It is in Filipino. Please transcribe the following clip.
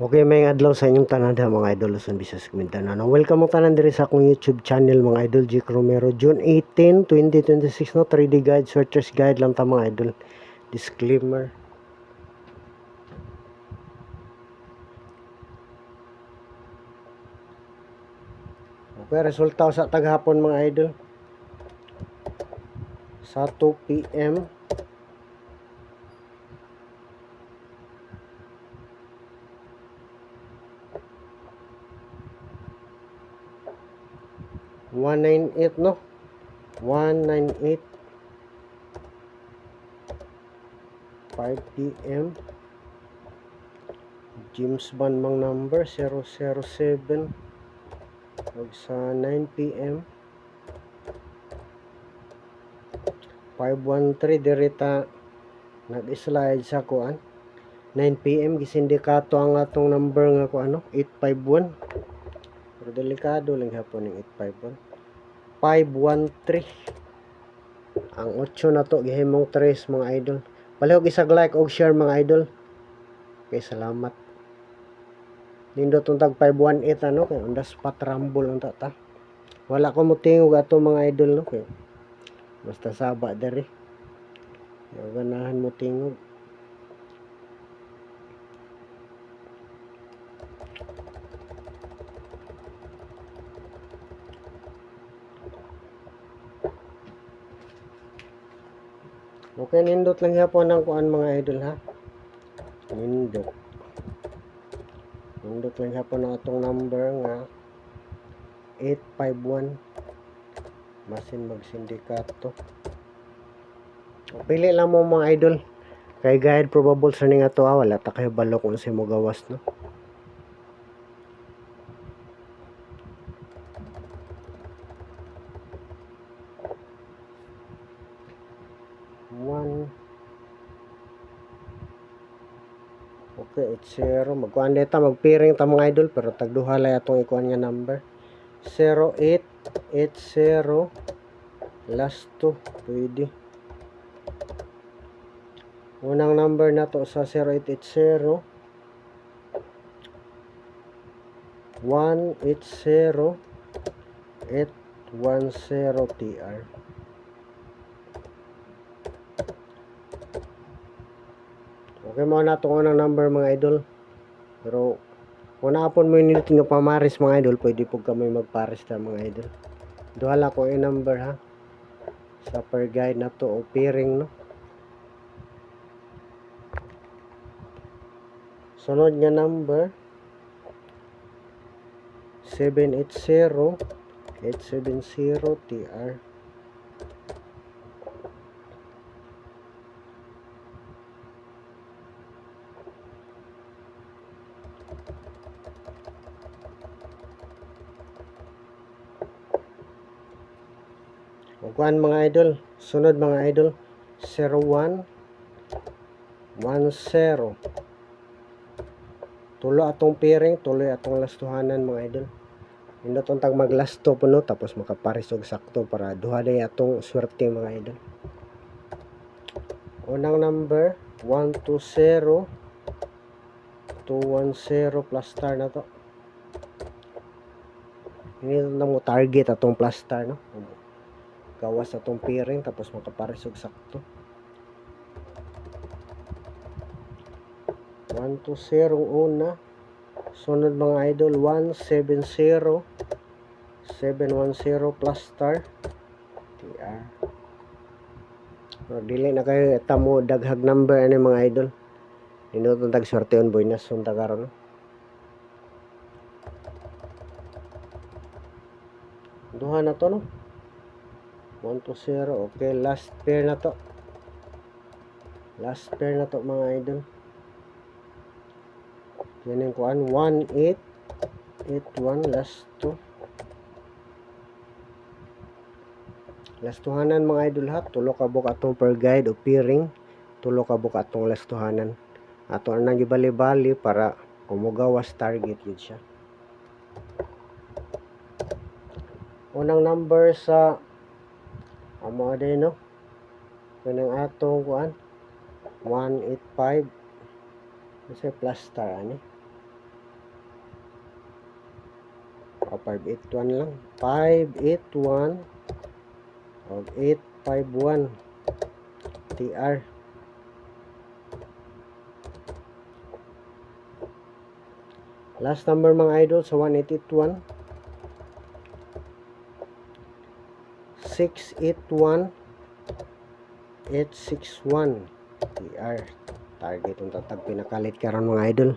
Okay, may adlaw sa inyong tanan mga idol Luzon, Visayas, Mindanao. Welcome mo tanan diri sa akong YouTube channel mga idol, Jake Romero. June 18, 2026 no, 3D guide, searcher's guide lang ta mga idol. Disclaimer. Okay, resulta sa taghapon mga idol. Sa 2 PM. $198 no? 198 5 PM. James Bond mang number 007. Ug sa 9 PM 513 dirita nag-slide sa kuan. 9 PM gisindikato ang atong number nga ko 851. Pero delikado lang hapon ng 851. 513. Ang 8 na to gihimong 3 mga idol. Palihog isag like og share mga idol. Okay, salamat. Nindot tag 518 kay on the spot rumble ang tata. Wala ko motingog ato mga idol kay basta saba diri. Ganahan mo tingog. Okay, nindot lang hapon ang kuan mga idol ha. Nindot lang hapon ang atong number nga 851. Masin magsindikato. Pili lang mo mga idol. Kay guide probable sa ning ato wala ta kay balo kung si mo gawas no. Okay, it's 0. Magkuhan dito, magpiring ta mga idol, pero tagduha lang atong ikuan nga number. 0880 last 2, pwede. Unang number na to sa 0880 180 810 TR. Okay mo na itong unang number mga idol. Pero kung naapon mo yung nga pamaris mga idol, pwede po kami magparis na mga idol. Duhala ko yung number ha. Sa per guide na to o pairing no. Sunod nga number 780 870 TR. Kuan mga idol, sunod mga idol 0110. Tulo atong pairing, tuloy atong lastuhanan mga idol. Indot tag maglasto puno tapos makapares og sakto para duha day atong swerte mga idol. Unang number 120 210 plus star na to. Ini na mo target atong plus star no. Gawas atong pairing tapos makapares og sakto. 120 una. Sunod mga idol 170 710 plus star TR. Dili na kayo tamo daghag number ani mga idol. Nindot tag swerteon boy na sunta karon. Duha na to no. 120. Okay, last pair na to. Last pair na to mga idol. Yan yung kuan 1881 last 2. Last tuhanan mga idol ha. Tulo ka buka atong per guide o pairing. Tulo ka buka atong last tuhanan. Ato nang gibali-bali para kumugawas target yun siya. Unang number sa amo day no. Kanang atong kuan 185. Kasi plus star ani. 581 lang. 581 o 851 TR. Last number mga idol sa 1881 681 861 TR. Target ang tatag pinakalit karon mga idol.